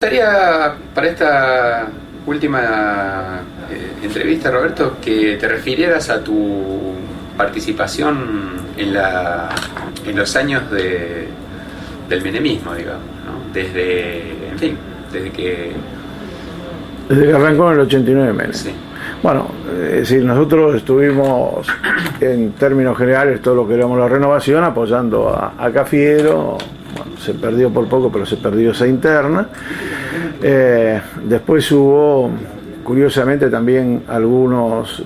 Me gustaría para esta última entrevista, Roberto, que te refirieras a tu participación en los años del menemismo, digamos, ¿no? Desde que arrancó en el 89 Menem. Sí. Bueno, es decir, nosotros estuvimos, en términos generales, todo lo que éramos la renovación, apoyando a Cafiero. Bueno, se perdió por poco, pero se perdió esa interna. Después hubo, curiosamente, también algunos,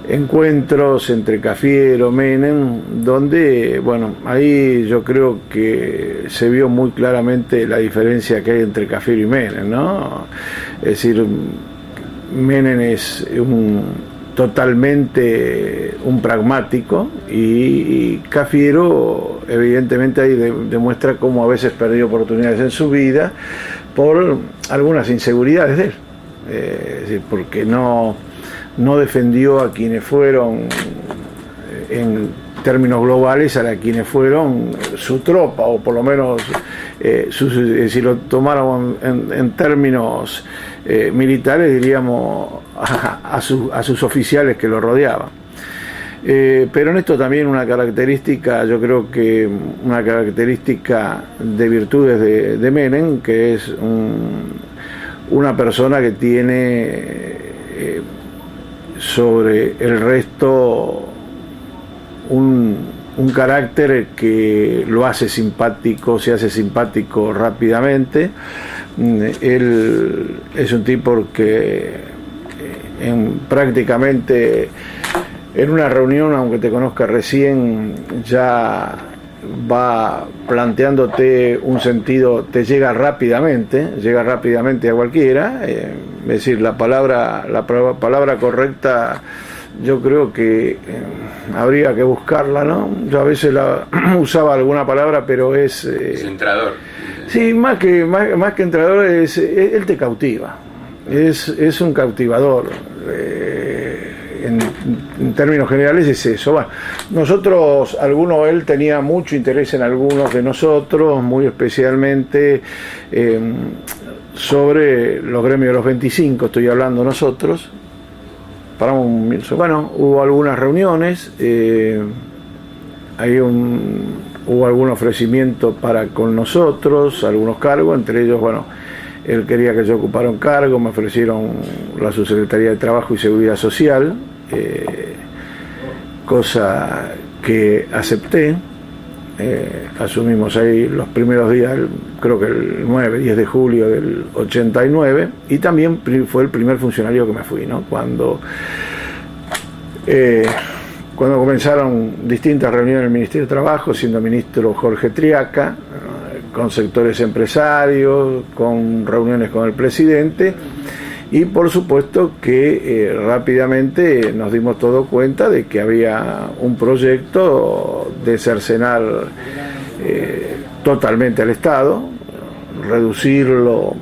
encuentros entre Cafiero, Menem, donde, bueno, ahí yo creo que se vio muy claramente la diferencia que hay entre Cafiero y Menem, ¿no? Es decir, Menem es totalmente un pragmático y Cafiero evidentemente ahí demuestra cómo a veces perdió oportunidades en su vida por algunas inseguridades de él, es decir, porque no defendió a quienes fueron, en términos globales, a quienes fueron su tropa, o por lo menos si lo tomaron en términos militares, diríamos a sus oficiales que lo rodeaban. Pero en esto también una característica, yo creo que una característica de virtudes de Menem, que es una persona que tiene sobre el resto un carácter que lo hace simpático, se hace simpático rápidamente. Él es un tipo que prácticamente en una reunión, aunque te conozca recién, ya va planteándote un sentido, te llega rápidamente a cualquiera, es decir, la palabra correcta, yo creo que habría que buscarla, ¿no? Yo a veces usaba alguna palabra, pero es entrador. Sí, más que entrador, él te cautiva, es un cautivador. En términos generales es eso. Bueno, él tenía mucho interés en algunos de nosotros, muy especialmente sobre los gremios de los 25, estoy hablando nosotros. Bueno, hubo algunas reuniones, hubo algún ofrecimiento con nosotros, algunos cargos, entre ellos, bueno, él quería que yo ocupara un cargo, me ofrecieron la Subsecretaría de Trabajo y Seguridad Social, cosa que acepté. Asumimos ahí los primeros días, creo que el 10 de julio del 89, y también fue el primer funcionario que me fui, ¿no? Cuando comenzaron distintas reuniones en el Ministerio de Trabajo, siendo ministro Jorge Triaca, con sectores empresarios, con reuniones con el presidente, y por supuesto que rápidamente nos dimos todos cuenta de que había un proyecto de cercenar totalmente al Estado, reducirlo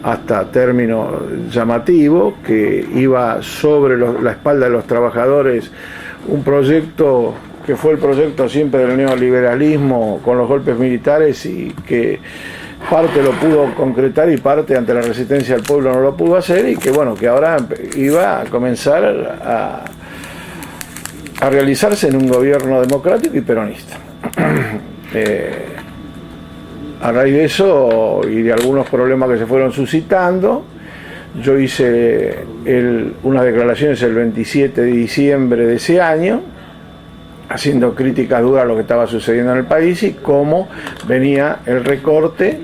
hasta términos llamativos, que iba sobre la espalda de los trabajadores, un proyecto que fue el proyecto siempre del neoliberalismo con los golpes militares, y que parte lo pudo concretar y parte ante la resistencia del pueblo no lo pudo hacer, y que bueno, que ahora iba a comenzar a realizarse en un gobierno democrático y peronista. A raíz de eso y de algunos problemas que se fueron suscitando, yo hice unas declaraciones el 27 de diciembre de ese año, haciendo críticas duras a lo que estaba sucediendo en el país y cómo venía el recorte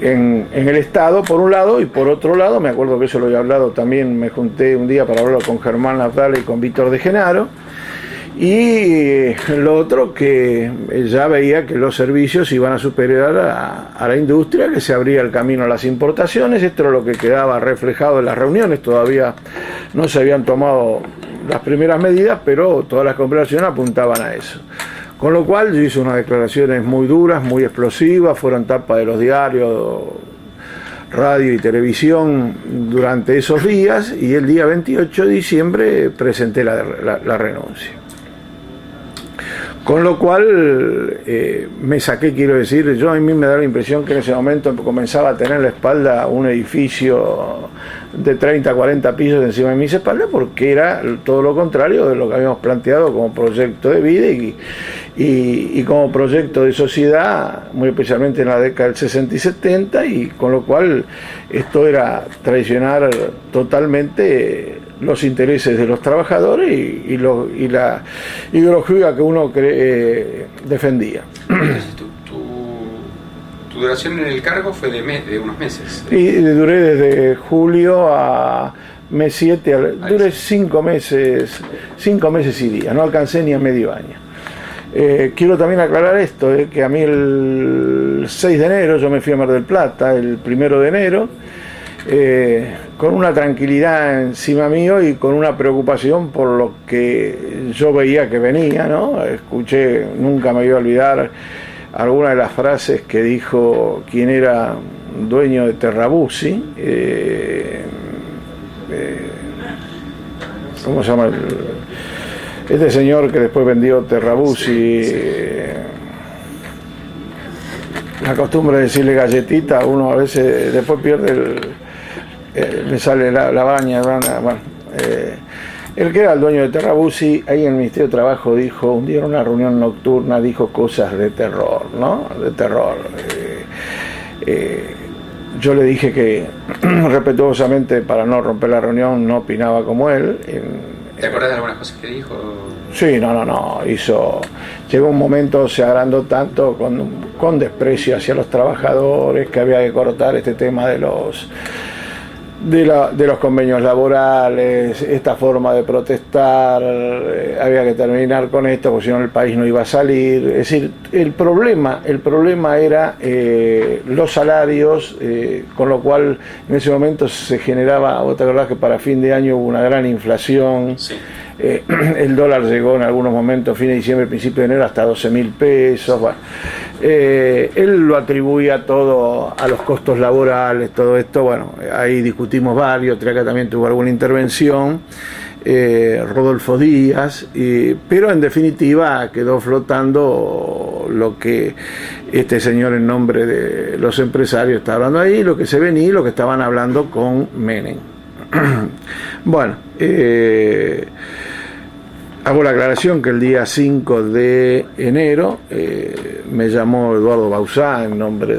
en el Estado, por un lado, y por otro lado, me acuerdo que eso lo había hablado también, me junté un día para hablarlo con Germán Nafdal y con Víctor de Genaro, y lo otro, que ya veía que los servicios iban a superar a la industria, que se abría el camino a las importaciones. Esto era lo que quedaba reflejado en las reuniones, todavía no se habían tomado las primeras medidas, pero todas las conversaciones apuntaban a eso. Con lo cual yo hice unas declaraciones muy duras, muy explosivas, fueron tapa de los diarios, radio y televisión durante esos días, y el día 28 de diciembre presenté la renuncia. Con lo cual me saqué, quiero decir, yo a mí me da la impresión que en ese momento comenzaba a tener en la espalda un edificio de 30, 40 pisos encima de mis espaldas, porque era todo lo contrario de lo que habíamos planteado como proyecto de vida y como proyecto de sociedad, muy especialmente en la década del 60 y 70, y con lo cual esto era traicionar totalmente los intereses de los trabajadores y la ideología que uno defendía. Entonces, tu duración en el cargo fue de unos meses. Y duré desde julio a mes 7, duré 5 meses y días, no alcancé ni a medio año. Quiero también aclarar esto, que a mí el 6 de enero yo me fui a Mar del Plata, el 1 de enero, con una tranquilidad encima mío y con una preocupación por lo que yo veía que venía, ¿no? Escuché, nunca me voy a olvidar alguna de las frases que dijo quien era dueño de Terrabuzzi, ¿cómo se llama? Este señor que después vendió Terrabuzzi. Sí. La costumbre de decirle galletita, uno a veces después pierde le sale la baña, bueno, el que era el dueño de Terrabuzzi, ahí en el Ministerio de Trabajo dijo, un día en una reunión nocturna, dijo cosas de terror, ¿no? De terror. Yo le dije que, respetuosamente, para no romper la reunión, no opinaba como él. ¿Te acuerdas de algunas cosas que dijo? Sí, no, llegó un momento, se agrandó tanto con desprecio hacia los trabajadores, que había que cortar este tema de los convenios laborales, esta forma de protestar, había que terminar con esto porque si no el país no iba a salir. Es decir, el problema era los salarios, con lo cual en ese momento se generaba, ¿vos te acordás que para fin de año hubo una gran inflación? Sí. El dólar llegó en algunos momentos, fin de diciembre, principio de enero, hasta 12.000 pesos. Bueno, él lo atribuía todo a los costos laborales, todo esto. Bueno, ahí discutimos varios, Triaca también tuvo alguna intervención, Rodolfo Díaz, pero en definitiva quedó flotando lo que este señor en nombre de los empresarios está hablando ahí, lo que se venía, lo que estaban hablando con Menem. Bueno, hago la aclaración que el día 5 de enero me llamó Eduardo Bauzá en nombre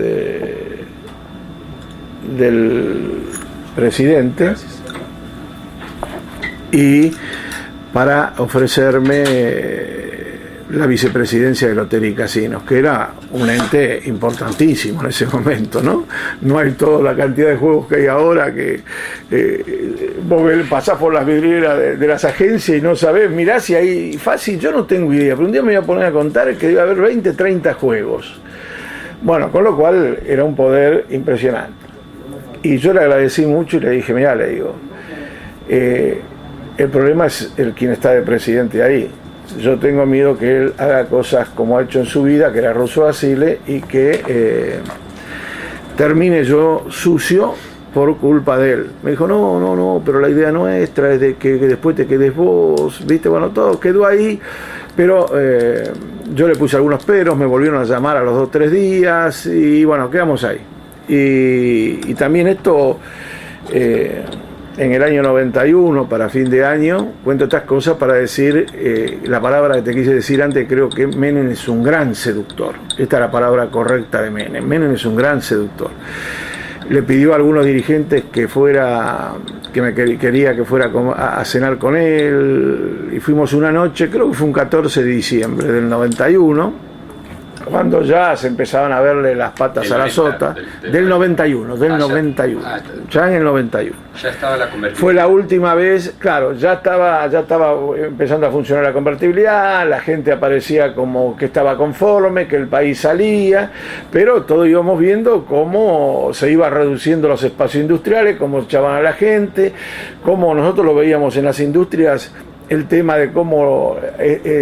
del presidente. Gracias. Y para ofrecerme la vicepresidencia de Lotería y Casinos, que era un ente importantísimo en ese momento, ¿no? No hay toda la cantidad de juegos que hay ahora que vos pasás por las vidrieras de las agencias y no sabés, mirá si hay fácil, yo no tengo idea, pero un día me voy a poner a contar que debe haber 20, 30 juegos. Bueno, con lo cual era un poder impresionante. Y yo le agradecí mucho y le dije, mirá, le digo, el problema es quien está de presidente ahí. Yo tengo miedo que él haga cosas como ha hecho en su vida, que era Rosso Basile, y que termine yo sucio por culpa de él. Me dijo, no, pero la idea nuestra es de que después te quedes vos, viste, bueno, todo quedó ahí, pero yo le puse algunos peros, me volvieron a llamar a los 2 o 3 días, y bueno, quedamos ahí. Y también esto... en el año 91, para fin de año, cuento estas cosas para decir la palabra que te quise decir antes. Creo que Menem es un gran seductor. Esta es la palabra correcta de Menem. Menem es un gran seductor. Le pidió a algunos dirigentes que quería que fuera a cenar con él, y fuimos una noche, creo que fue un 14 de diciembre del 91, cuando ya se empezaban a verle las patas a la sota, del 91, ya en el 91. Ya estaba la convertibilidad. Fue la última vez, claro, ya estaba empezando a funcionar la convertibilidad, la gente aparecía como que estaba conforme, que el país salía, pero todos íbamos viendo cómo se iban reduciendo los espacios industriales, cómo echaban a la gente, cómo nosotros lo veíamos en las industrias. el tema de cómo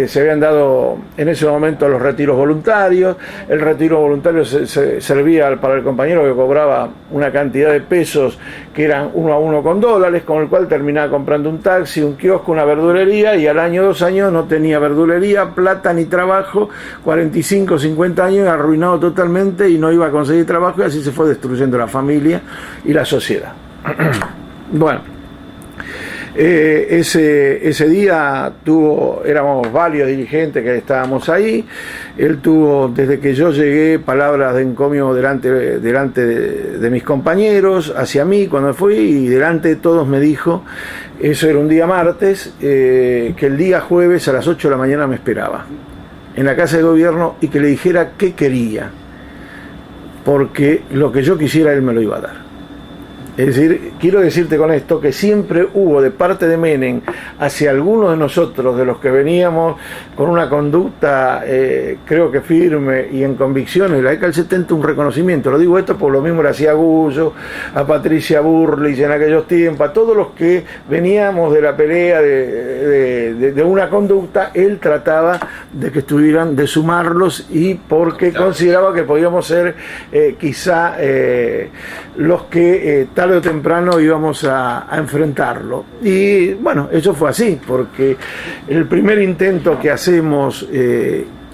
se habían dado en ese momento los retiros voluntarios. El retiro voluntario se servía para el compañero que cobraba una cantidad de pesos que eran 1 a 1 con dólares, con el cual terminaba comprando un taxi, un kiosco, una verdulería, y al año, 2 años no tenía verdulería, plata ni trabajo, 45, 50 años, arruinado totalmente y no iba a conseguir trabajo, y así se fue destruyendo la familia y la sociedad. Bueno, ese día éramos varios dirigentes que estábamos ahí. Él tuvo, desde que yo llegué, palabras de encomio delante de mis compañeros, hacia mí cuando fui, y delante de todos me dijo, eso era un día martes, que el día jueves a las 8 de la mañana me esperaba en la Casa de Gobierno y que le dijera qué quería, porque lo que yo quisiera él me lo iba a dar. Es decir, quiero decirte con esto que siempre hubo de parte de Menem hacia algunos de nosotros, de los que veníamos con una conducta creo que firme y en convicciones de la década del 70, un reconocimiento. Lo digo esto por lo mismo le hacía a Gullo, a Patricia Burlich en aquellos tiempos, a todos los que veníamos de la pelea de una conducta. Él trataba de que estuvieran, de sumarlos, y porque consideraba que podíamos ser quizá los que tarde o temprano íbamos a enfrentarlo. Y bueno, eso fue así, porque el primer intento que hacemos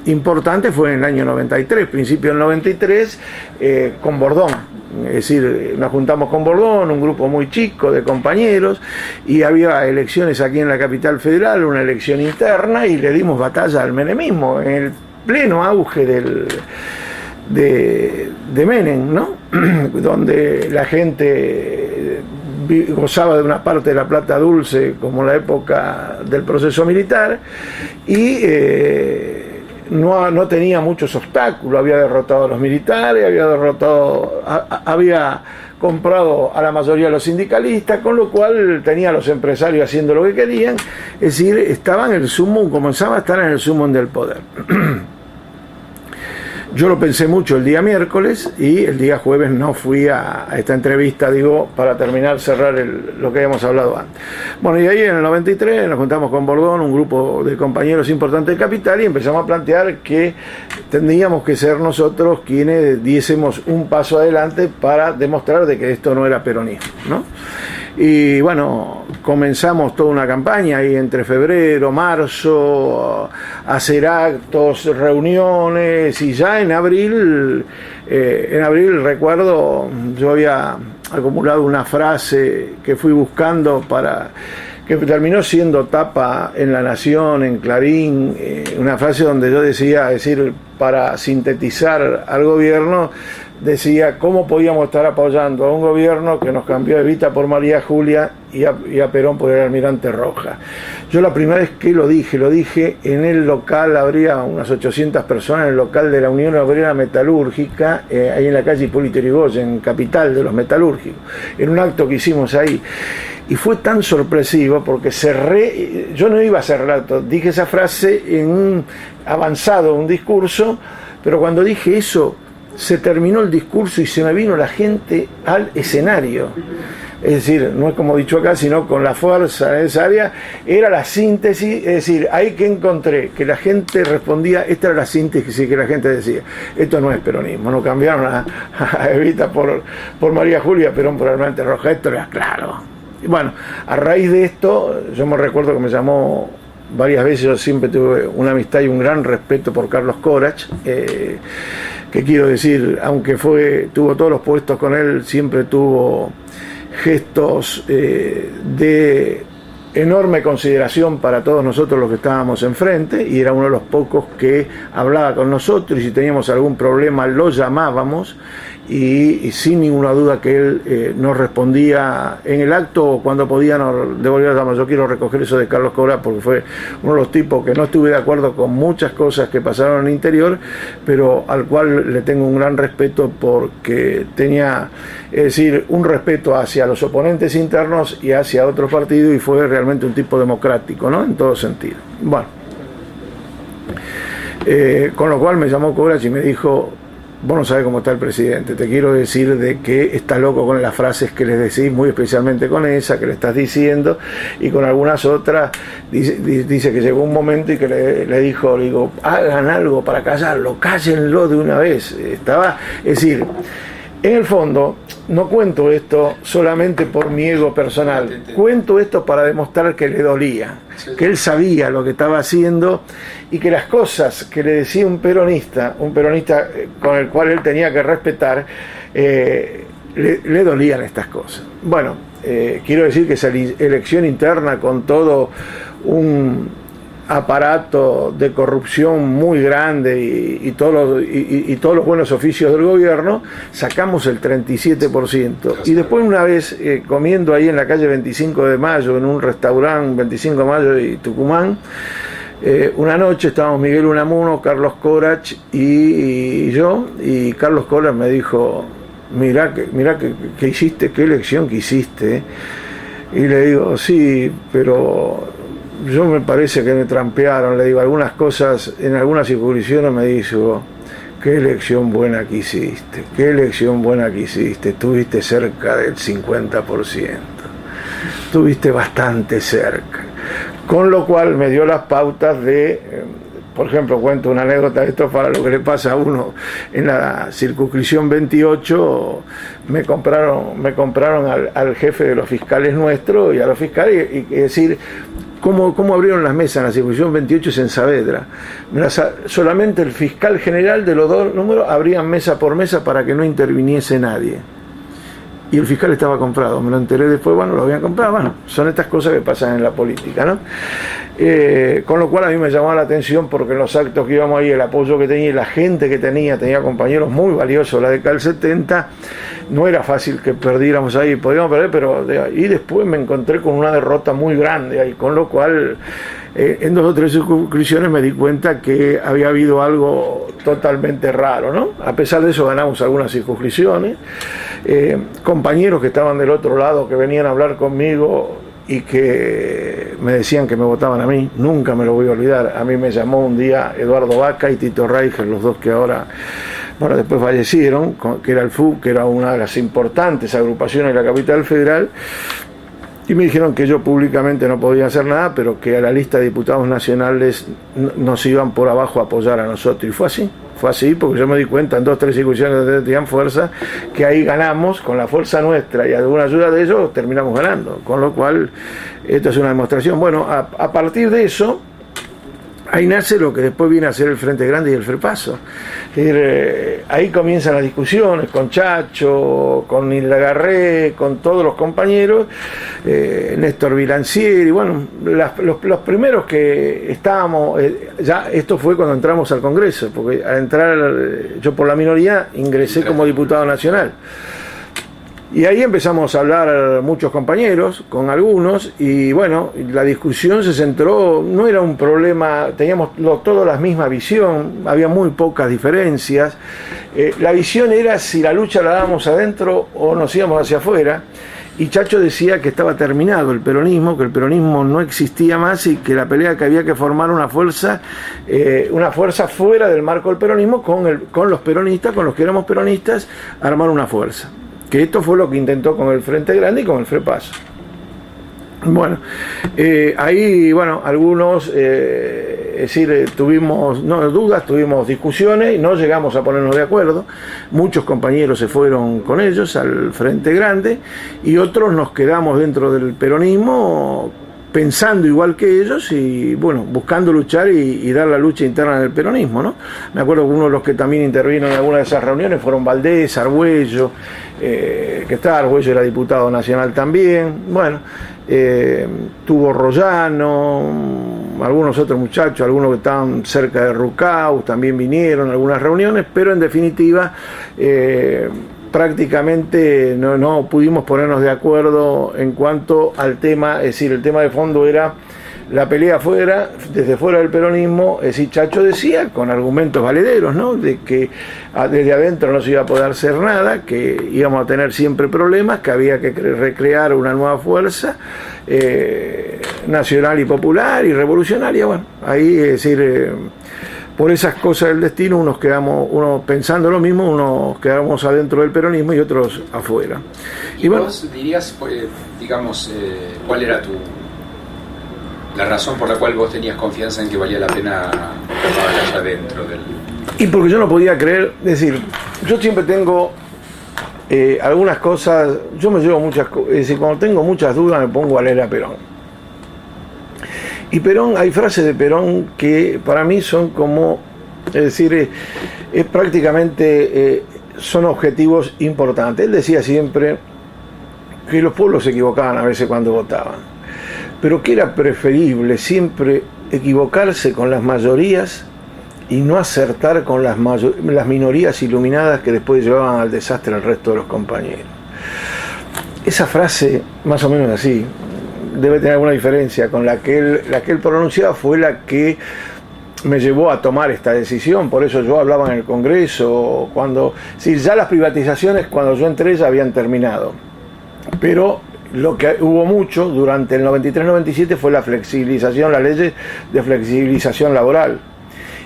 importante fue en el año 93, principio del 93, con Bordón. Es decir, nos juntamos con Bordón, un grupo muy chico de compañeros, y había elecciones aquí en la capital federal, una elección interna, y le dimos batalla al menemismo en el pleno auge de Menem, ¿no? Donde la gente gozaba de una parte de la plata dulce, como la época del proceso militar, y no tenía muchos obstáculos. Había derrotado a los militares, había comprado a la mayoría de los sindicalistas, con lo cual tenía a los empresarios haciendo lo que querían. Es decir, estaba en el sumum, comenzaba a estar en el sumum del poder. Yo lo pensé mucho el día miércoles, y el día jueves no fui a esta entrevista, digo, para terminar, cerrar lo que habíamos hablado antes. Bueno, y ahí en el 93 nos juntamos con Bordón, un grupo de compañeros importantes de Capital, y empezamos a plantear que tendríamos que ser nosotros quienes diésemos un paso adelante para demostrar de que esto no era peronismo, ¿no? Y bueno, comenzamos toda una campaña ahí entre febrero, marzo, a hacer actos, reuniones, y ya en abril recuerdo, yo había acumulado una frase que fui buscando que terminó siendo tapa en La Nación, en Clarín, una frase donde yo decía, es decir, para sintetizar al gobierno, decía cómo podíamos estar apoyando a un gobierno que nos cambió a Evita por María Julia y a Perón por el Almirante Rojas. Yo la primera vez que lo dije en el local, habría unas 800 personas en el local de la Unión Obrera Metalúrgica, ahí en la calle Hipólito Yrigoyen, capital de los metalúrgicos, en un acto que hicimos ahí. Y fue tan sorpresivo porque yo no iba a cerrar, dije esa frase en un discurso, pero cuando dije eso, se terminó el discurso y se me vino la gente al escenario. Es decir, no es como dicho acá, sino con la fuerza necesaria. Era la síntesis, es decir, ahí que encontré que la gente respondía, esta era la síntesis que la gente decía, esto no es peronismo, no cambiaron a Evita por María Julia, Perón por Almirante Rojas, esto era claro. Y bueno, a raíz de esto, yo me recuerdo que me llamó varias veces, yo siempre tuve una amistad y un gran respeto por Carlos Corach, que quiero decir, aunque tuvo todos los puestos con él, siempre tuvo gestos de enorme consideración para todos nosotros los que estábamos enfrente, y era uno de los pocos que hablaba con nosotros, y si teníamos algún problema lo llamábamos, y sin ninguna duda que él nos respondía en el acto, o cuando podía nos devolvía la llamada. Yo quiero recoger eso de Carlos Corach, porque fue uno de los tipos que no estuve de acuerdo con muchas cosas que pasaron en el interior, pero al cual le tengo un gran respeto, porque tenía, es decir, un respeto hacia los oponentes internos y hacia otros partidos, y fue realmente un tipo democrático, ¿no? En todo sentido. Bueno, con lo cual me llamó Corach y me dijo, vos no sabés cómo está el presidente. Te quiero decir de que está loco con las frases que les decís, muy especialmente con esa que le estás diciendo, y con algunas otras. Dice que llegó un momento y que le dijo, hagan algo para callarlo, cállenlo de una vez. Es decir, en el fondo, no cuento esto solamente por mi ego personal, cuento esto para demostrar que le dolía, que él sabía lo que estaba haciendo y que las cosas que le decía un peronista con el cual él tenía que respetar, le dolían estas cosas. Bueno, quiero decir que esa elección interna, con todo un aparato de corrupción muy grande y todos los buenos oficios del gobierno, sacamos el 37%. Y después, una vez comiendo ahí en la calle 25 de Mayo, en un restaurante 25 de Mayo y Tucumán, una noche estábamos Miguel Unamuno, Carlos Corach y yo, y Carlos Corach me dijo, mirá que hiciste, qué elección que hiciste. Y le digo, sí, pero yo me parece que me trampearon. Le digo, algunas cosas, en algunas circunscripciones me dijo, qué elección buena que hiciste, qué elección buena que hiciste, estuviste cerca del 50%, estuviste bastante cerca. Con lo cual me dio las pautas de, por ejemplo, cuento una anécdota, esto para lo que le pasa a uno. En la circunscripción 28 me compraron al jefe de los fiscales nuestros y a los fiscales, y decir, ¿cómo abrieron las mesas en la circunscripción 28 en Saavedra? Solamente el fiscal general de los dos números abrían mesa por mesa para que no interviniese nadie. Y el fiscal estaba comprado, me lo enteré después, bueno, lo habían comprado, bueno, son estas cosas que pasan en la política, ¿no? Con lo cual a mí me llamaba la atención, porque en los actos que íbamos ahí, el apoyo que tenía y la gente que tenía compañeros muy valiosos. La década del 70 no era fácil que perdiéramos ahí, podíamos perder, pero y después me encontré con una derrota muy grande ahí, con lo cual en 2 o 3 circunscripciones me di cuenta que había habido algo totalmente raro, ¿no? A pesar de eso ganamos algunas circunscripciones. Compañeros que estaban del otro lado, que venían a hablar conmigo y que me decían que me votaban a mí, nunca me lo voy a olvidar. A mí me llamó un día Eduardo Vaca y Tito Reicher, los dos que ahora, bueno, después fallecieron, que era el FUB, que era una de las importantes agrupaciones de la capital federal, y me dijeron que yo públicamente no podía hacer nada, pero que a la lista de diputados nacionales nos iban por abajo a apoyar a nosotros. Y fue así, porque yo me di cuenta en 2 o 3 circunscripciones donde tenían fuerza, que ahí ganamos, con la fuerza nuestra y alguna ayuda de ellos, terminamos ganando. Con lo cual, esto es una demostración. Bueno, a partir de eso, ahí nace lo que después viene a ser el Frente Grande y el FREPASO. Ahí comienzan las discusiones con Chacho, con Nilgarré, con todos los compañeros, Néstor Vilancieri, bueno, los primeros que estábamos, ya esto fue cuando entramos al Congreso, porque al entrar yo por la minoría ingresé como diputado nacional. Y ahí empezamos a hablar muchos compañeros, con algunos, y bueno, la discusión se centró, no era un problema, teníamos todos la misma visión, había muy pocas diferencias. La visión era si la lucha la dábamos adentro o nos íbamos hacia afuera, y Chacho decía que estaba terminado el peronismo, que el peronismo no existía más y que la pelea, que había que formar una fuerza fuera del marco del peronismo, con los peronistas, con los que éramos peronistas, armar una fuerza. Que esto fue lo que intentó con el Frente Grande y con el FREPASO. Bueno, ahí, bueno, algunos, tuvimos dudas, tuvimos discusiones y no llegamos a ponernos de acuerdo. Muchos compañeros se fueron con ellos al Frente Grande y otros nos quedamos dentro del peronismo pensando igual que ellos y, bueno, buscando luchar y dar la lucha interna en el peronismo, ¿no? Me acuerdo que uno de los que también intervino en alguna de esas reuniones fueron Valdés, Argüello, que estaba Argüello, era diputado nacional también, bueno, tuvo Rollano, algunos otros muchachos, algunos que estaban cerca de Rucaus, también vinieron a algunas reuniones, pero en definitiva prácticamente no pudimos ponernos de acuerdo en cuanto al tema. Es decir, el tema de fondo era la pelea desde fuera del peronismo. Es decir, Chacho decía, con argumentos valederos, ¿no?, de que desde adentro no se iba a poder hacer nada, que íbamos a tener siempre problemas, que había que recrear una nueva fuerza nacional y popular y revolucionaria. Bueno, ahí, es decir, por esas cosas del destino, unos pensando lo mismo, unos quedamos adentro del peronismo y otros afuera. ¿Y vos dirías, digamos, cuál era la razón por la cual vos tenías confianza en que valía la pena trabajar allá dentro del...? Y porque yo no podía creer, es decir, yo siempre tengo algunas cosas, yo me llevo muchas cosas, es decir, cuando tengo muchas dudas me pongo a leer a Perón. Y Perón, hay frases de Perón que para mí son como, es decir, es prácticamente son objetivos importantes. Él decía siempre que los pueblos se equivocaban a veces cuando votaban, pero que era preferible siempre equivocarse con las mayorías y no acertar con las minorías iluminadas que después llevaban al desastre al resto de los compañeros. Esa frase, más o menos así, debe tener alguna diferencia con la que él pronunciaba, fue la que me llevó a tomar esta decisión. Por eso yo hablaba en el Congreso, ya las privatizaciones cuando yo entré ya habían terminado, pero lo que hubo mucho durante el 93-97 fue la flexibilización, las leyes de flexibilización laboral,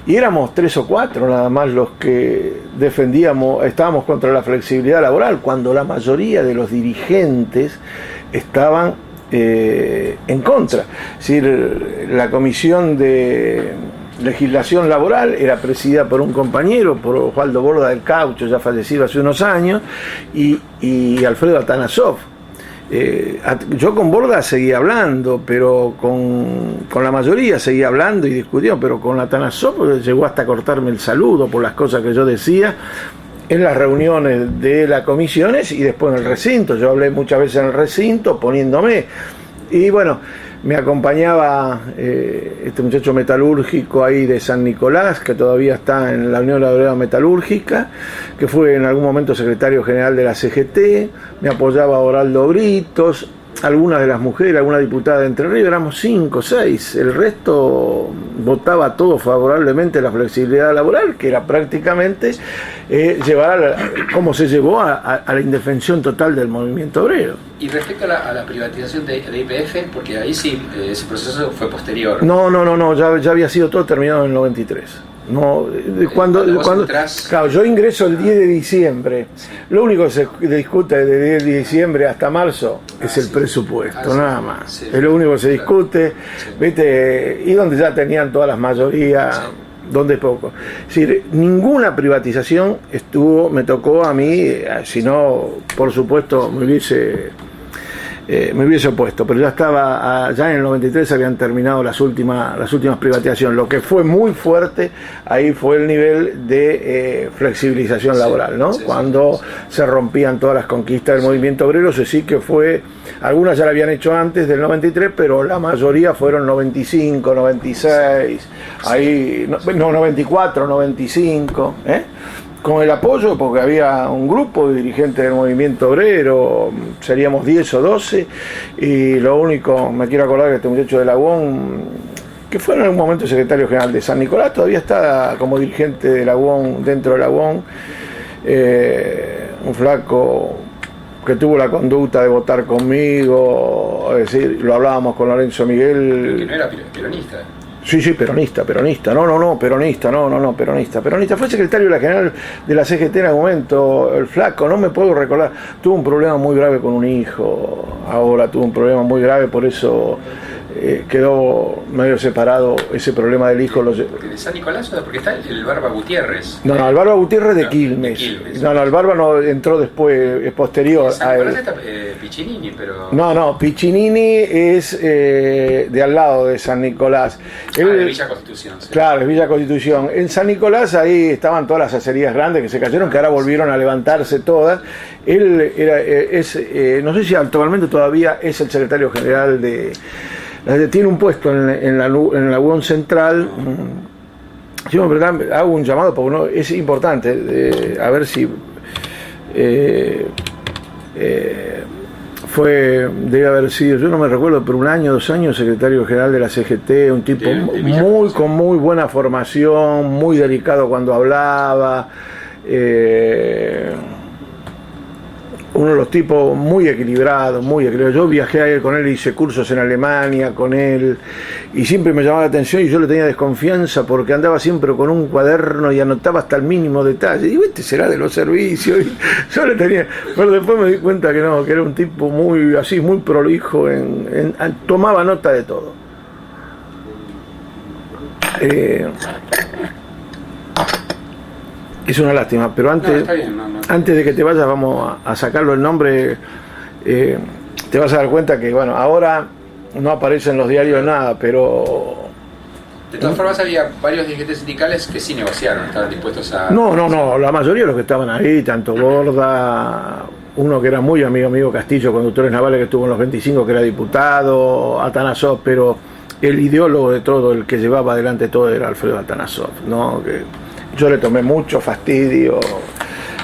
y éramos 3 o 4 nada más los que estábamos contra la flexibilidad laboral, cuando la mayoría de los dirigentes estaban en contra. Es decir, la Comisión de Legislación Laboral era presidida por un compañero, por Osvaldo Borda del Caucho, ya fallecido hace unos años, y Alfredo Atanasov. Yo con Borda seguía hablando, pero con la mayoría seguía hablando y discutiendo, pero con Atanasov llegó hasta cortarme el saludo por las cosas que yo decía en las reuniones de las comisiones y después en el recinto. Yo hablé muchas veces en el recinto poniéndome, y bueno, me acompañaba este muchacho metalúrgico ahí de San Nicolás, que todavía está en la Unión Obrera Metalúrgica, que fue en algún momento secretario general de la CGT, me apoyaba Oraldo Britos, algunas de las mujeres, alguna diputada de Entre Ríos, éramos 5 o 6, el resto votaba todo favorablemente la flexibilidad laboral, que era prácticamente como se llevó a la indefensión total del movimiento obrero. Y respecto a la privatización de YPF, porque ahí sí, ese proceso fue posterior. No, ya había sido todo terminado en el 93. No, cuando claro, yo ingreso el 10 de diciembre. Sí. Lo único que se discute de 10 de diciembre hasta marzo es el presupuesto, nada más. Sí. Es lo único que se discute, sí. ¿Viste? Y donde ya tenían todas las mayorías, sí. Donde poco. Es decir, ninguna privatización me tocó a mí, si no, por supuesto, me hubiese opuesto, pero ya en el 93 habían terminado las últimas privatizaciones. Lo que fue muy fuerte ahí fue el nivel de flexibilización laboral, ¿no? Cuando se rompían todas las conquistas del movimiento obrero, sí que fue, algunas ya la habían hecho antes del 93, pero la mayoría fueron 95, 96, ahí, 94, 95, con el apoyo, porque había un grupo de dirigentes del movimiento obrero, seríamos 10 o 12, y lo único, me quiero acordar que este muchacho de Laguón, que fue en algún momento secretario general de San Nicolás, todavía está como dirigente de Laguón, dentro de Laguón, un flaco que tuvo la conducta de votar conmigo, es decir, lo hablábamos con Lorenzo Miguel. Que no era peronista. Sí, peronista. Peronista. Fue secretario de la general de la CGT en algún momento, el flaco, no me puedo recordar. Tuvo un problema muy grave con un hijo, ahora tuvo un problema muy grave, por eso quedó medio separado ese problema del hijo. Porque de San Nicolás, porque está el Barba Gutiérrez. No, el Barba Gutiérrez de Quilmes. No, el Barba no entró después, es posterior. San Nicolás está Piccinini, pero... No, Piccinini es de al lado de San Nicolás. De Villa Constitución. Sí. Claro, es Villa Constitución. En San Nicolás ahí estaban todas las acerías grandes que se cayeron, que ahora volvieron a levantarse todas. Él no sé si actualmente todavía es el secretario general tiene un puesto en la UON Central. Yo hago un llamado porque es importante, a ver si debe haber sido, yo no me recuerdo, pero 1 año, 2 años secretario general de la CGT, un tipo con muy buena formación, muy delicado cuando hablaba, uno de los tipos tipo muy equilibrado, muy equilibrado. Yo viajé con él, hice cursos en Alemania con él y siempre me llamaba la atención y yo le tenía desconfianza porque andaba siempre con un cuaderno y anotaba hasta el mínimo detalle. Y digo, este será de los servicios. Y yo le tenía, pero después me di cuenta que no, que era un tipo muy así, muy prolijo, tomaba nota de todo. Es una lástima, pero antes, antes de que te vayas vamos a sacarlo el nombre. Te vas a dar cuenta que bueno, ahora no aparece en los diarios nada, pero de todas formas había varios dirigentes sindicales que sí negociaron, estaban dispuestos a... No, la mayoría de los que estaban ahí, tanto Borda, uno que era muy amigo mío, Castillo, conductores navales, que estuvo en los 25, que era diputado, Atanasov, pero el ideólogo de todo, el que llevaba adelante todo era Alfredo Atanasov, ¿no? Que yo le tomé mucho fastidio,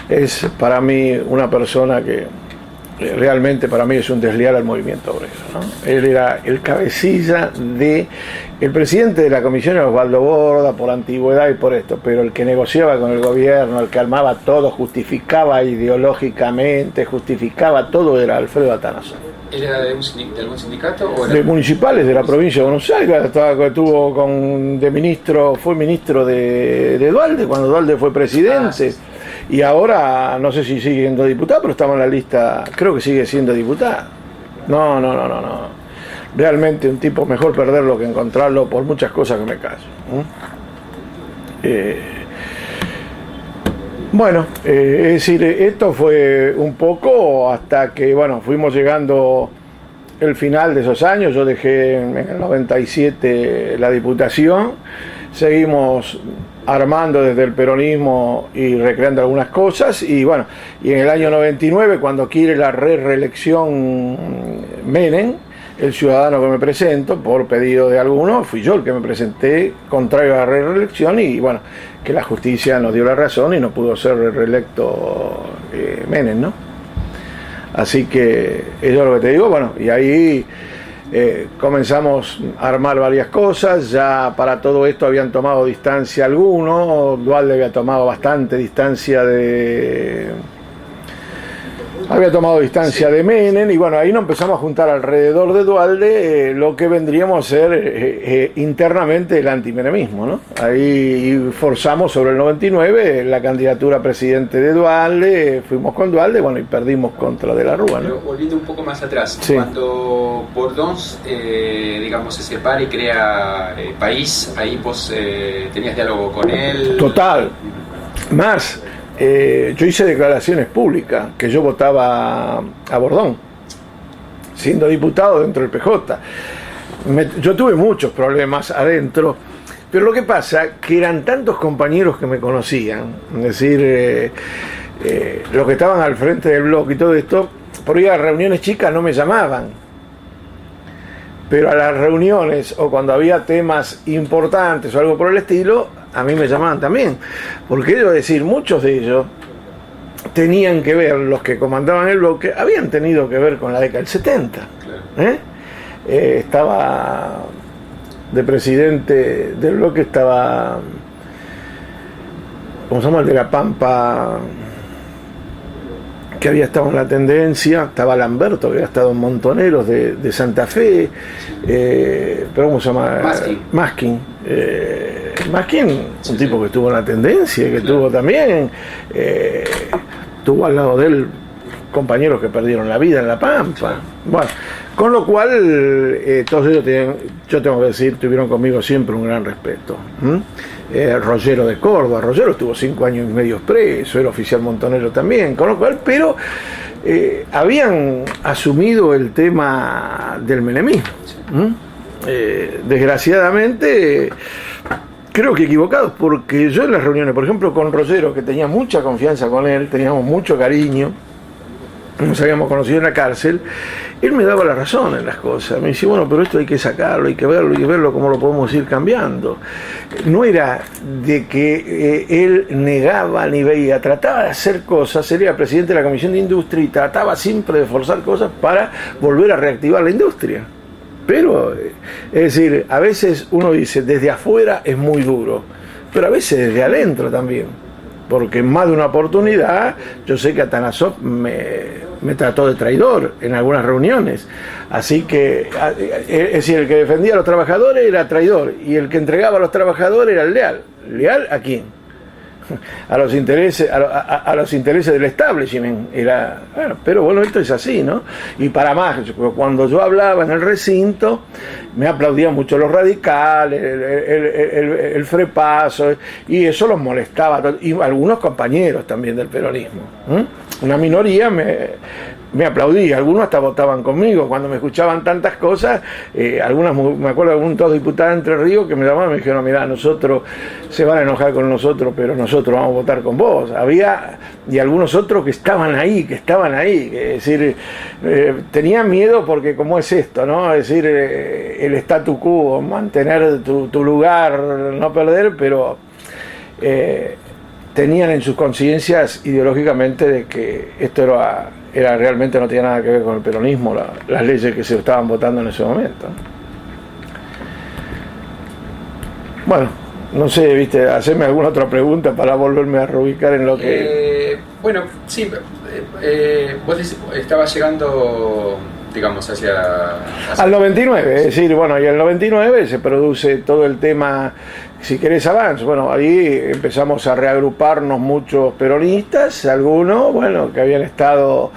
es para mí una persona que realmente para mí es un desleal al movimiento obrero, ¿no? Él era el cabecilla de, el presidente de la comisión era Osvaldo Borda por antigüedad y por esto, pero el que negociaba con el gobierno, el que armaba todo, justificaba ideológicamente, justificaba todo, era Alfredo Atanasov. ¿Él era de algún sindicato? ¿O era? De municipales de la provincia de Buenos Aires, fue ministro de Duhalde, cuando Duhalde fue presidente, y ahora no sé si sigue siendo diputado, pero estaba en la lista, creo que sigue siendo diputado. No. Realmente un tipo, mejor perderlo que encontrarlo por muchas cosas que me callo. Bueno, es decir, esto fue un poco hasta que, bueno, fuimos llegando el final de esos años. Yo dejé en el 97 la diputación, seguimos armando desde el peronismo y recreando algunas cosas, y bueno, y en el año 99, cuando quiere la reelección Menem, el ciudadano que me presento, por pedido de alguno, fui yo el que me presenté contrario a la reelección, y bueno, que la justicia nos dio la razón y no pudo ser reelecto Menem, ¿no? Así que eso es lo que te digo, bueno, y ahí comenzamos a armar varias cosas. Ya para todo esto habían tomado distancia algunos, Duhalde había tomado bastante distancia de Menem, y bueno, ahí nos empezamos a juntar alrededor de Duhalde lo que vendríamos a ser internamente el antimenemismo, ¿no? Ahí forzamos sobre el 99 la candidatura a presidente de Duhalde, fuimos con Duhalde, bueno, y perdimos contra De la Rúa, ¿no? Pero volviendo un poco más atrás, sí. Cuando Bordons, digamos, se separa y crea País, ahí vos tenías diálogo con él. Total, más. Yo hice declaraciones públicas que yo votaba a Bordón, siendo diputado dentro del PJ. Yo tuve muchos problemas adentro, pero lo que pasa que eran tantos compañeros que me conocían, es decir, los que estaban al frente del bloque y todo esto, por ir a reuniones chicas no me llamaban, pero a las reuniones o cuando había temas importantes o algo por el estilo, a mí me llamaban también, porque ellos, decir, muchos de ellos tenían que ver, los que comandaban el bloque, habían tenido que ver con la década del 70. Estaba de presidente del bloque, estaba, ¿cómo se llama? El de La Pampa, que había estado en la tendencia, estaba Lamberto, que había estado en Montoneros de Santa Fe, pero ¿cómo se llama? Maskin. Maskin, un tipo que estuvo en la tendencia, que tuvo también, tuvo al lado de él compañeros que perdieron la vida en La Pampa. Bueno, con lo cual, todos ellos, yo tengo que decir, tuvieron conmigo siempre un gran respeto. Rollero de Córdoba, Rollero estuvo 5 años y medio preso, era oficial montonero también, con lo cual, pero habían asumido el tema del menemismo. Desgraciadamente, creo que equivocados, porque yo en las reuniones, por ejemplo, con Rollero, que tenía mucha confianza con él, teníamos mucho cariño, nos habíamos conocido en la cárcel, él me daba la razón en las cosas. Me decía, bueno, pero esto hay que sacarlo, hay que verlo cómo lo podemos ir cambiando. No era de que él negaba ni veía, trataba de hacer cosas, sería presidente de la Comisión de Industria y trataba siempre de forzar cosas para volver a reactivar la industria. Pero, es decir, a veces uno dice, desde afuera es muy duro, pero a veces desde adentro también. porque en más de una oportunidad yo sé que Atanasov me trató de traidor en algunas reuniones. Así que, es decir, el que defendía a los trabajadores era traidor, y el que entregaba a los trabajadores era leal. ¿Leal a quién? A los intereses del establishment. Pero bueno, esto es así, ¿no? Y para más, cuando yo hablaba en el recinto, me aplaudían mucho los radicales, el frepaso, y eso los molestaba, y algunos compañeros también del peronismo. Una minoría me aplaudía, algunos hasta votaban conmigo cuando me escuchaban tantas cosas. Algunas, me acuerdo de dos diputados de Entre Ríos que me llamaban y me dijeron: mirá, nosotros se van a enojar con nosotros, pero nosotros vamos a votar con vos. Había, y algunos otros que estaban ahí, es decir, tenían miedo porque como es esto, ¿no? Es decir, el statu quo, mantener tu lugar, no perder, pero tenían en sus conciencias ideológicamente de que esto era realmente, no tenía nada que ver con el peronismo, las leyes que se estaban votando en ese momento. Bueno, no sé, viste, hacerme alguna otra pregunta para volverme a reubicar en lo que... Bueno, sí, vos estabas llegando, digamos, al 99, es decir, bueno, y en el 99 se produce todo el tema, si querés avance. Bueno, ahí empezamos a reagruparnos muchos peronistas, algunos, bueno, que habían estado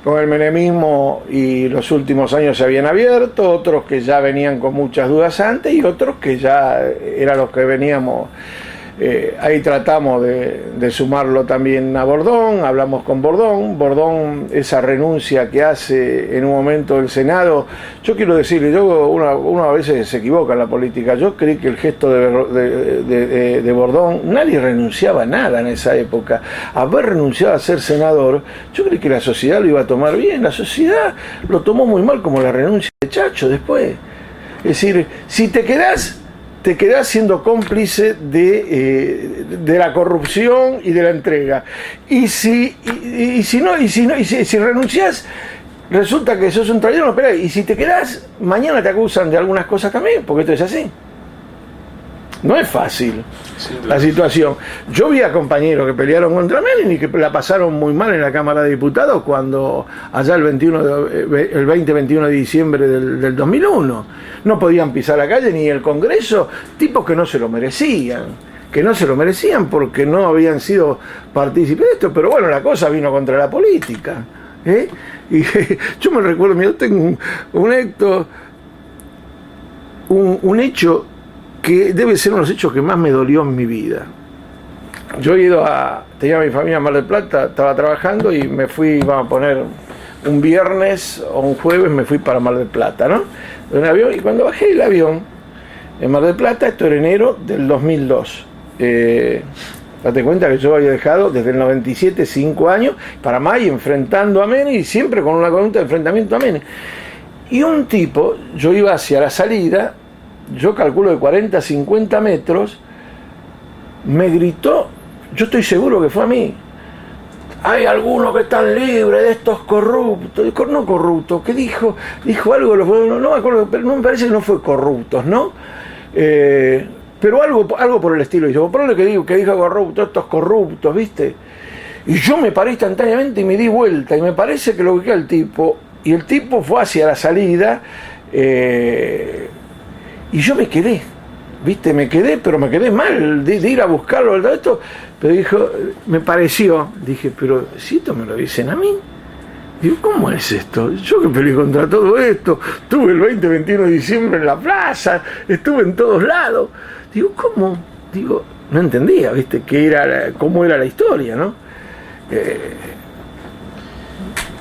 con el menemismo y los últimos años se habían abierto, otros que ya venían con muchas dudas antes, y otros que ya eran los que veníamos. Ahí tratamos de sumarlo también a Bordón, hablamos con Bordón, esa renuncia que hace en un momento el Senado. Yo quiero decirle, uno a veces se equivoca en la política. Yo creí que el gesto de Bordón, nadie renunciaba a nada en esa época. Haber renunciado a ser senador, yo creí que la sociedad lo iba a tomar bien. La sociedad lo tomó muy mal, como la renuncia de Chacho después. Es decir, si te quedás siendo cómplice de la corrupción y de la entrega. Y si renunciás, resulta que sos un traidor. No, espera, y si te quedás, mañana te acusan de algunas cosas también, porque esto es así. No es fácil la situación. Yo vi a compañeros que pelearon contra Menem y que la pasaron muy mal en la Cámara de Diputados cuando allá el 20-21 de diciembre del 2001 no podían pisar la calle ni el Congreso, tipos que no se lo merecían. Porque no habían sido partícipes de esto, pero bueno, la cosa vino contra la política. Y yo me recuerdo, yo tengo un hecho que debe ser uno de los hechos que más me dolió en mi vida. Yo tenía a mi familia en Mar del Plata, estaba trabajando y me fui, vamos a poner, un viernes o un jueves me fui para Mar del Plata, ¿no? En un avión, y cuando bajé el avión en Mar del Plata, esto era enero del 2002. Date cuenta que yo había dejado desde el 97 5 años para May enfrentando a Menem, y siempre con una conducta de enfrentamiento a Menem. Y un tipo, yo iba hacia la salida, yo calculo de 40 a 50 metros, me gritó, yo estoy seguro que fue a mí: hay algunos que están libres de estos corruptos. No corruptos, que dijo algo, no me acuerdo, pero no me parece que no fue corruptos, ¿no? Pero algo por el estilo. Y yo, por lo que dijo corruptos, estos corruptos, ¿viste? Y yo me paré instantáneamente y me di vuelta, y me parece que lo ubiqué al tipo, y el tipo fue hacia la salida, y yo me quedé, ¿viste? Pero me quedé mal de ir a buscarlo, de esto. Pero dije, pero si esto me lo dicen a mí, digo, ¿cómo es esto? Yo que peleé contra todo esto, estuve el 20-21 de diciembre en la plaza, estuve en todos lados. Digo, ¿cómo? Digo, no entendía, ¿viste? Cómo era la historia, ¿no?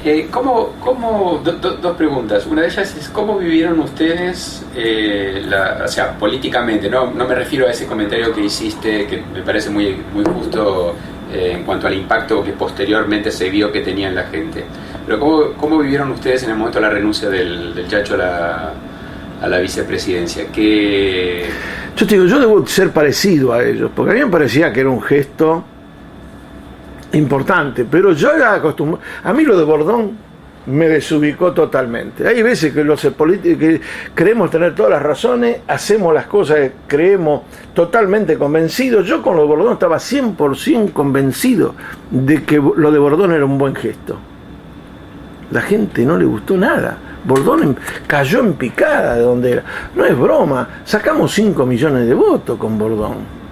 Dos preguntas. Una de ellas es: ¿cómo vivieron ustedes, o sea, políticamente? No me refiero a ese comentario que hiciste, que me parece muy, muy justo en cuanto al impacto que posteriormente se vio que tenía en la gente. Pero ¿cómo vivieron ustedes en el momento de la renuncia del Chacho a la vicepresidencia? Yo te digo, yo debo ser parecido a ellos, porque a mí me parecía que era un gesto importante, pero yo era acostumbrado. A mí lo de Bordón me desubicó totalmente. Hay veces que los políticos que creemos tener todas las razones, hacemos las cosas que creemos totalmente convencidos. Yo con lo de Bordón estaba 100% convencido de que lo de Bordón era un buen gesto. La gente no le gustó nada. Bordón cayó en picada de donde era. No es broma, sacamos 5 millones de votos con Bordón.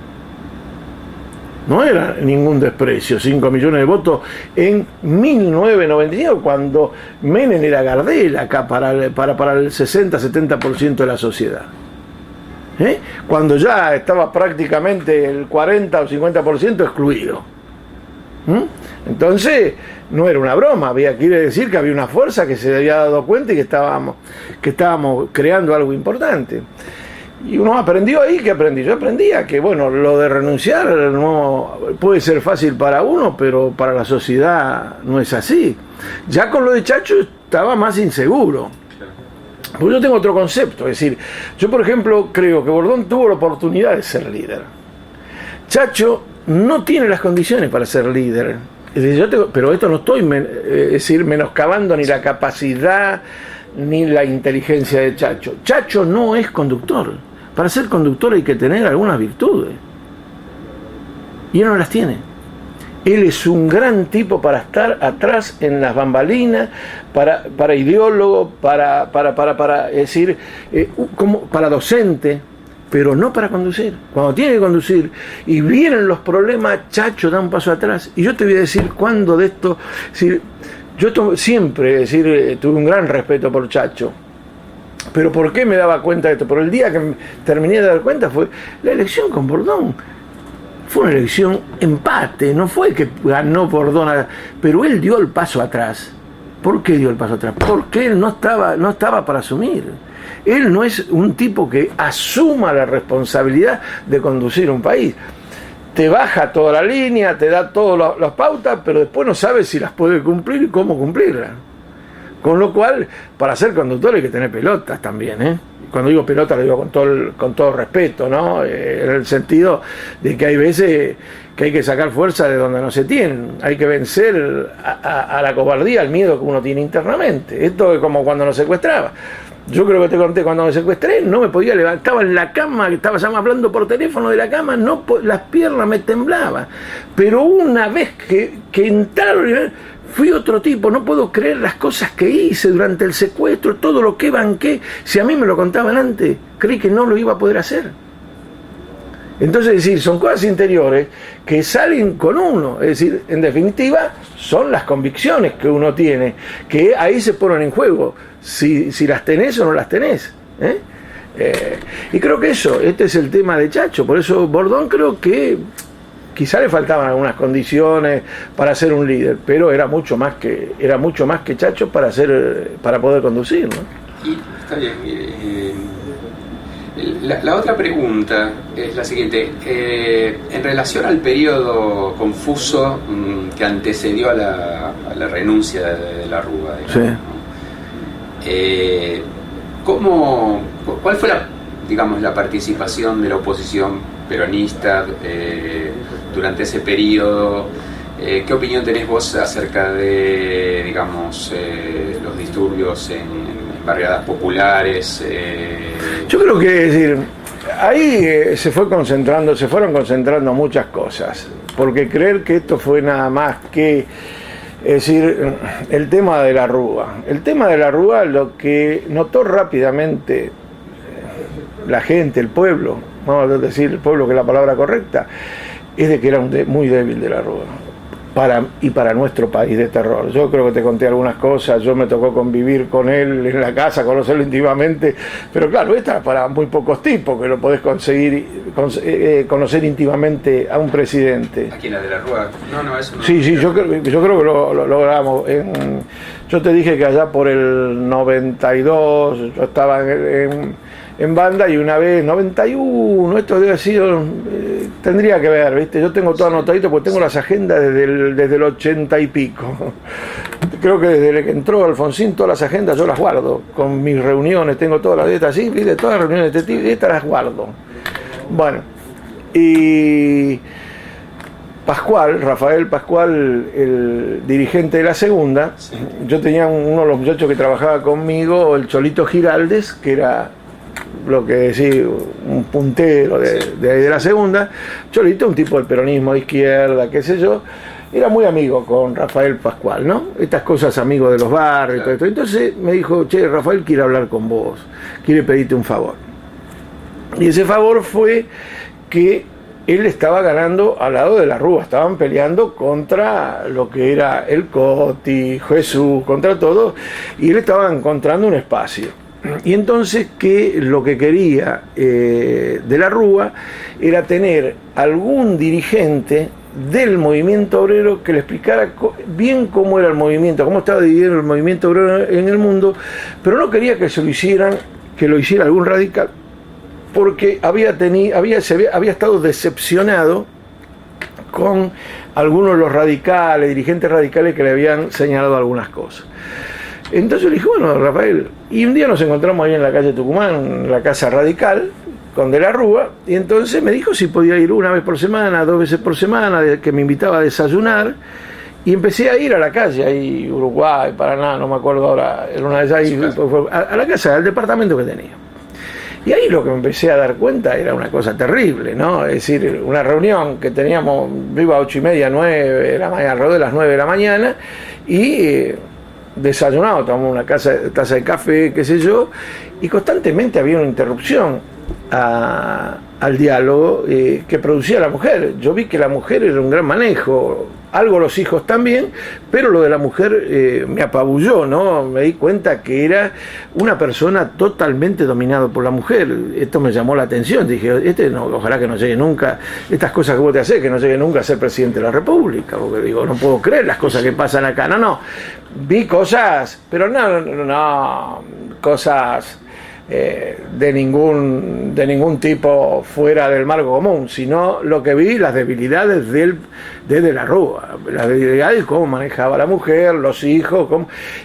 No era ningún desprecio, 5 millones de votos en 1995, cuando Menem era Gardel acá para el 60-70% de la sociedad. Cuando ya estaba prácticamente el 40 o 50% excluido. Entonces, no era una broma, quiere decir que había una fuerza que se había dado cuenta y que estábamos creando algo importante. Y uno aprendió ahí, ¿qué aprendí? Yo aprendía que, bueno, lo de renunciar no puede ser fácil para uno, pero para la sociedad no es así. Ya con lo de Chacho estaba más inseguro. Porque yo tengo otro concepto, es decir, yo por ejemplo creo que Bordón tuvo la oportunidad de ser líder. Chacho no tiene las condiciones para ser líder. Es decir, pero esto no estoy menoscabando ni la capacidad ni la inteligencia de Chacho. Chacho no es conductor. Para ser conductor hay que tener algunas virtudes. Y él no las tiene. Él es un gran tipo para estar atrás en las bambalinas, para ideólogo, para docente, pero no para conducir. Cuando tiene que conducir y vienen los problemas, Chacho da un paso atrás. Y yo te voy a decir cuándo de esto. Yo siempre tuve un gran respeto por Chacho. Pero ¿por qué me daba cuenta de esto? Por el día que terminé de dar cuenta fue la elección con Bordón. Fue una elección empate, no fue que ganó Bordón, pero él dio el paso atrás. ¿Por qué dio el paso atrás? Porque él no estaba para asumir. Él no es un tipo que asuma la responsabilidad de conducir un país. Te baja toda la línea, te da todas las pautas, pero después no sabe si las puede cumplir y cómo cumplirlas. Con lo cual, para ser conductor hay que tener pelotas también, Cuando digo pelota lo digo con todo respeto, ¿no? En el sentido de que hay veces que hay que sacar fuerza de donde no se tienen. Hay que vencer a la cobardía, al miedo que uno tiene internamente. Esto es como cuando nos secuestraba. Yo creo que te conté, cuando me secuestré no me podía levantar, estaba en la cama, estaba ya hablando por teléfono de la cama, las piernas me temblaban. Pero una vez que entraron, fui otro tipo, no puedo creer las cosas que hice durante el secuestro, todo lo que banqué. Si a mí me lo contaban antes, creí que no lo iba a poder hacer. Entonces, es decir, son cosas interiores que salen con uno. Es decir, en definitiva, son las convicciones que uno tiene, que ahí se ponen en juego, si las tenés o no las tenés. Y creo que este es el tema de Chacho. Por eso Bordón creo que quizá le faltaban algunas condiciones para ser un líder, pero era mucho más que Chacho para poder conducir, ¿no? Y está bien. La otra pregunta es la siguiente. En relación al periodo confuso que antecedió a la renuncia de la Rúa, digamos, sí. ¿Cuál fue la participación de la oposición peronista durante ese periodo? ¿Qué opinión tenés vos acerca de, digamos, los disturbios en barriadas populares? Yo creo que, es decir, ahí se fueron concentrando muchas cosas, porque creer que esto fue nada más que, es decir, el tema de la Rúa. El tema de la Rúa, lo que notó rápidamente la gente, el pueblo, vamos a decir el pueblo, que es la palabra correcta, es de que era muy débil de la Rúa. Para nuestro país de terror. Yo creo que te conté algunas cosas, yo me tocó convivir con él en la casa, conocerlo íntimamente, pero claro, esta es para muy pocos tipos que lo podés conocer íntimamente a un presidente. ¿A quién, la de la Rúa? No, eso no. Sí, yo creo que lo logramos. Yo te dije que allá por el 92 yo estaba en banda, y una vez, 91, esto debe haber sido, tendría que ver, ¿viste? Yo tengo todo anotadito porque tengo las agendas desde el 80 y pico. Creo que desde que entró Alfonsín, todas las agendas yo las guardo, con mis reuniones, tengo todas las de estas, ¿sí? ¿Viste? Todas las reuniones de este tipo, estas las guardo. Bueno, y Pascual, Rafael Pascual, el dirigente de la segunda, sí. Yo tenía uno de los muchachos que trabajaba conmigo, el Cholito Giraldes, que era lo que decía un puntero de la segunda. Cholito, un tipo del peronismo de izquierda, qué sé yo, era muy amigo con Rafael Pascual, ¿no? Estas cosas, amigos de los barrios, claro. Todo esto. Entonces me dijo, che, Rafael quiere hablar con vos, quiere pedirte un favor. Y ese favor fue que él estaba ganando al lado de la Rúa, estaban peleando contra lo que era el Coti, Jesús, contra todo, y él estaba encontrando un espacio. Y entonces que lo que quería de la Rúa era tener algún dirigente del movimiento obrero que le explicara bien cómo era el movimiento, cómo estaba dividido el movimiento obrero en el mundo, pero no quería que se lo hicieran, que lo hiciera algún radical, porque había estado decepcionado con algunos de los radicales, dirigentes radicales que le habían señalado algunas cosas. Entonces yo le dije, bueno, Rafael, y un día nos encontramos ahí en la calle Tucumán, en la Casa Radical, con De la Rúa, y entonces me dijo si podía ir una vez por semana, 2 veces por semana, que me invitaba a desayunar, y empecé a ir a la calle, ahí Uruguay, Paraná, no me acuerdo ahora, en una de esas, a la casa, al departamento que tenía. Y ahí lo que me empecé a dar cuenta era una cosa terrible, ¿no? Es decir, una reunión que teníamos, iba a 8:30, 9 de la mañana, alrededor de las 9 de la mañana, y desayunado, tomamos una taza de café, qué sé yo, y constantemente había una interrupción al diálogo que producía la mujer. Yo vi que la mujer era un gran manejo, algo los hijos también, pero lo de la mujer me apabulló, ¿no? Me di cuenta que era una persona totalmente dominada por la mujer. Esto me llamó la atención. Dije, no, ojalá que no llegue nunca, estas cosas que vos te haces, que no llegue nunca a ser presidente de la República, porque digo, no puedo creer las cosas que pasan acá. No, vi cosas, pero no, cosas de ningún tipo fuera del marco común, sino lo que vi, las debilidades de la Rúa, las debilidades, cómo manejaba la mujer, los hijos,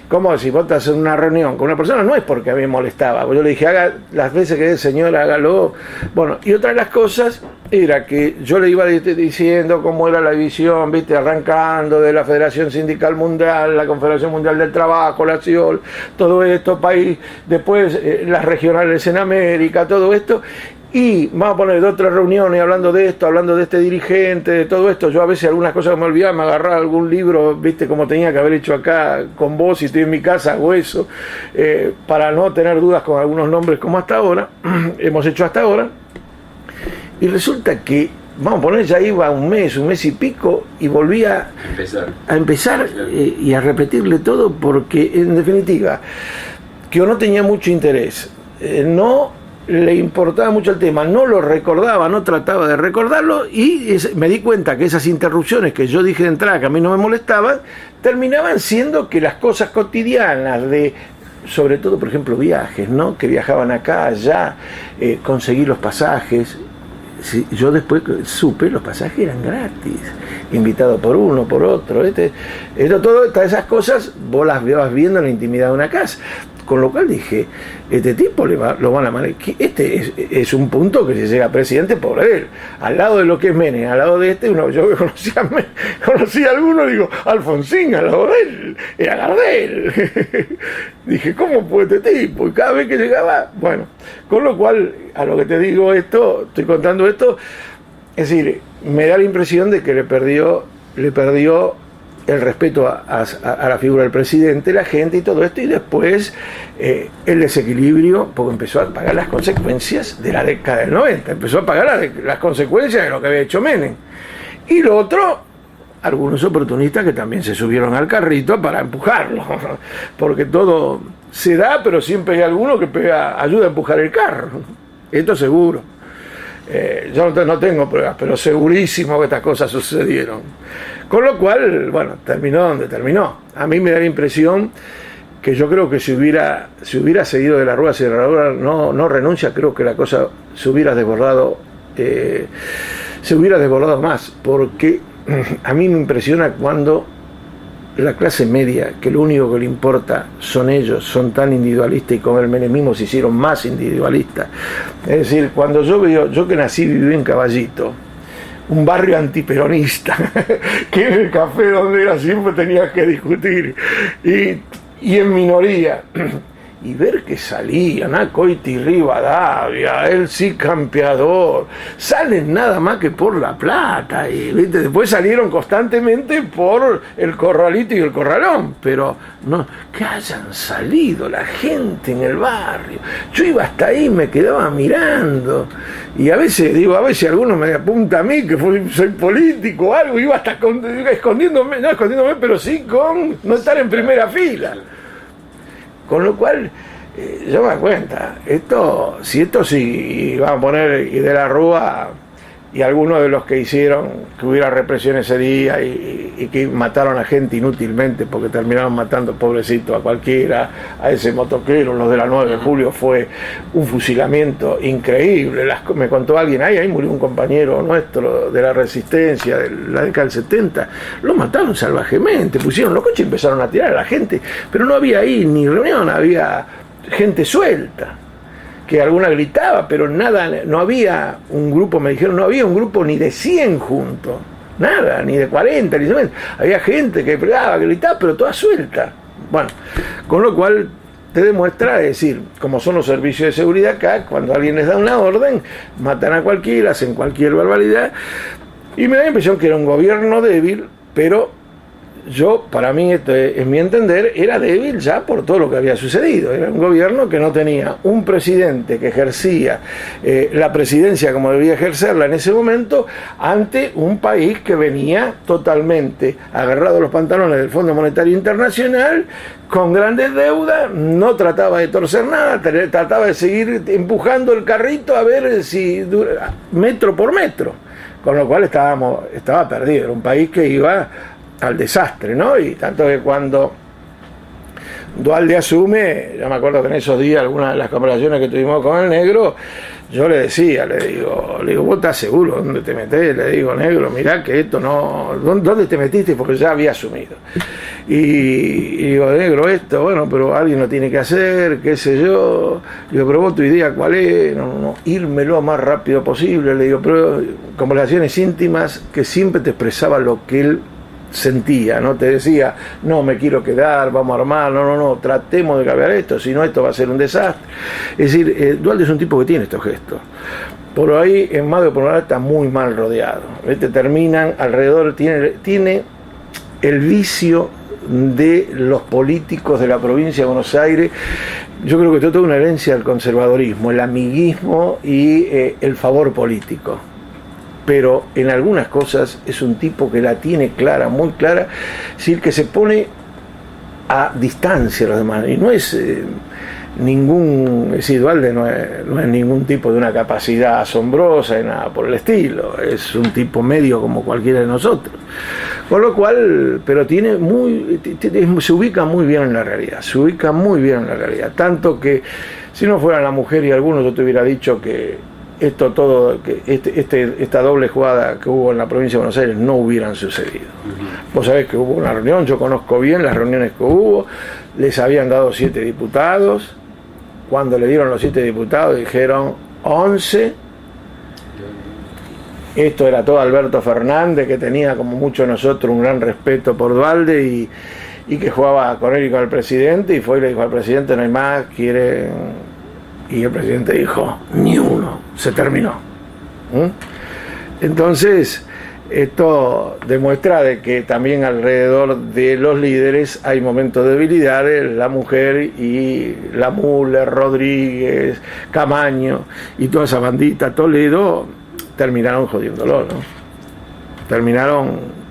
cómo si vos estás en una reunión con una persona, no es porque a mí me molestaba, yo le dije, haga las veces que es señora, hágalo. Bueno, y otra de las cosas era que yo le iba diciendo cómo era la división, viste, arrancando de la Federación Sindical Mundial, la Confederación Mundial del Trabajo, la CIOL, todo esto, país, después las regionales en América, todo esto, y vamos a poner 2 o 3 reuniones hablando de esto, hablando de este dirigente, de todo esto. Yo a veces algunas cosas que me olvidaba, me agarraba algún libro, viste, como tenía que haber hecho acá con vos, y estoy en mi casa, hago eso, para no tener dudas con algunos nombres como hasta ahora, hemos hecho hasta ahora. Y resulta que, vamos a poner, ya iba un mes y pico, y volví a empezar y a repetirle todo, porque en definitiva, que yo no tenía mucho interés, no le importaba mucho el tema, no lo recordaba, no trataba de recordarlo, y me di cuenta que esas interrupciones que yo dije de entrada que a mí no me molestaban, terminaban siendo que las cosas cotidianas sobre todo, por ejemplo, viajes, ¿no? Que viajaban acá, allá, conseguir los pasajes. Sí, yo después supe, los pasajes eran gratis, invitado por uno, por otro, todas esas cosas vos las vas viendo en la intimidad de una casa, con lo cual dije, este tipo lo van a manejar, este es un punto que si llega presidente por él, al lado de lo que es Menem, al lado de yo conocí a alguno, digo, Alfonsín, al lado de él, era Gardel. Dije, ¿cómo puede este tipo? Y cada vez que llegaba, bueno, con lo cual, a lo que te digo estoy contando esto, es decir, me da la impresión de que le perdió el respeto a la figura del presidente, la gente y todo esto, y después el desequilibrio, porque empezó a pagar las consecuencias de la década del 90, empezó a pagar las consecuencias de lo que había hecho Menem. Y lo otro, algunos oportunistas que también se subieron al carrito para empujarlo, porque todo se da, pero siempre hay alguno que ayuda a empujar el carro, esto seguro. Yo no tengo pruebas, pero segurísimo que estas cosas sucedieron. Con lo cual, bueno, terminó donde terminó. A mí me da la impresión que yo creo que si hubiera seguido De la Rúa, si De la Rúa no renuncia, creo que la cosa se hubiera desbordado más, porque a mí me impresiona cuando la clase media, que lo único que le importa son ellos, son tan individualistas, y con el menemismo se hicieron más individualistas. Es decir, cuando yo que nací y viví en Caballito, un barrio antiperonista, que en el café donde era siempre tenías que discutir, y en minoría. Y ver que salían Coiti Rivadavia, el sí campeador, salen nada más que por La Plata, y ¿viste? Después salieron constantemente por el Corralito y el Corralón, pero no, que hayan salido la gente en el barrio. Yo iba hasta ahí, me quedaba mirando, y a veces algunos me apunta a mí, que soy político o algo, iba hasta escondiéndome, pero sí con no estar en primera fila. Con lo cual, yo me doy cuenta, si vamos a poner y de la Rúa y algunos de los que hicieron que hubiera represión ese día y que mataron a gente inútilmente porque terminaron matando, pobrecito, a cualquiera, a ese motoquero, los de la 9 de julio, fue un fusilamiento increíble. Me contó alguien, ahí murió un compañero nuestro de la resistencia de la década del 70, lo mataron salvajemente, pusieron los coches y empezaron a tirar a la gente, pero no había ahí ni reunión, había gente suelta, que alguna gritaba, pero nada, no había un grupo, me dijeron, no había un grupo ni de 100 juntos, nada, ni de 40, ni de 50, había gente que pegaba, que gritaba, pero toda suelta. Bueno, con lo cual te demuestra, es decir, como son los servicios de seguridad acá, cuando alguien les da una orden, matan a cualquiera, hacen cualquier barbaridad, y me da la impresión que era un gobierno débil, pero para mí, esto es mi entender, era débil ya por todo lo que había sucedido. Era un gobierno que no tenía un presidente que ejercía la presidencia como debía ejercerla en ese momento, ante un país que venía totalmente agarrado a los pantalones del Fondo Monetario Internacional, con grandes deudas, no trataba de torcer nada, trataba de seguir empujando el carrito a ver si metro por metro, con lo cual estaba perdido. Era un país que iba al desastre, ¿no? Y tanto que cuando Duhalde asume, yo me acuerdo que en esos días, algunas de las conversaciones que tuvimos con el negro, yo le digo, ¿vos estás seguro dónde te metés? Le digo, negro, mirá que esto no, ¿dónde te metiste? Porque ya había asumido. Y digo, negro, esto, bueno, pero alguien lo tiene que hacer, qué sé yo. Digo, pero vos tu idea cuál es, no, irme lo más rápido posible. Le digo, pero conversaciones íntimas que siempre te expresaba lo que él sentía, no te decía, no me quiero quedar, vamos a armar, no, tratemos de cambiar esto, si no esto va a ser un desastre. Es decir, Duhalde es un tipo que tiene estos gestos. Por ahí en Mario Polonar está muy mal rodeado. Terminan alrededor, tiene el vicio de los políticos de la provincia de Buenos Aires. Yo creo que esto es toda una herencia del conservadorismo, el amiguismo y el favor político. Pero en algunas cosas es un tipo que la tiene clara, muy clara, es decir, que se pone a distancia de los demás, y no es Duhalde no es ningún tipo de una capacidad asombrosa y nada por el estilo, es un tipo medio como cualquiera de nosotros, con lo cual, pero se ubica muy bien en la realidad, tanto que si no fuera la mujer y algunos, yo te hubiera dicho que esta doble jugada que hubo en la provincia de Buenos Aires no hubieran sucedido. Vos sabés que hubo una reunión, yo conozco bien las reuniones que hubo, les habían dado 7 diputados, cuando le dieron los 7 diputados dijeron 11, esto era todo Alberto Fernández, que tenía como muchos de nosotros un gran respeto por Duhalde y que jugaba con él y con el presidente, y fue y le dijo al presidente, no hay más, y el presidente dijo, ni uno, se terminó. Entonces, esto demuestra de que también alrededor de los líderes hay momentos de debilidades, la mujer y la Müller, Rodríguez, Camaño y toda esa bandita, Toledo, terminaron jodiéndolo, ¿no?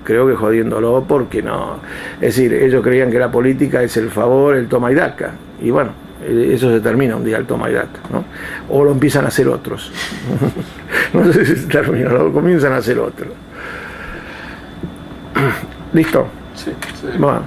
Creo que jodiéndolo porque no, es decir, ellos creían que la política es el favor, el toma y daca, y bueno, eso se termina un día el toma y daca, ¿no? O lo empiezan a hacer otros. No sé si se termina, lo comienzan a hacer otros. ¿Listo? Sí. Bueno.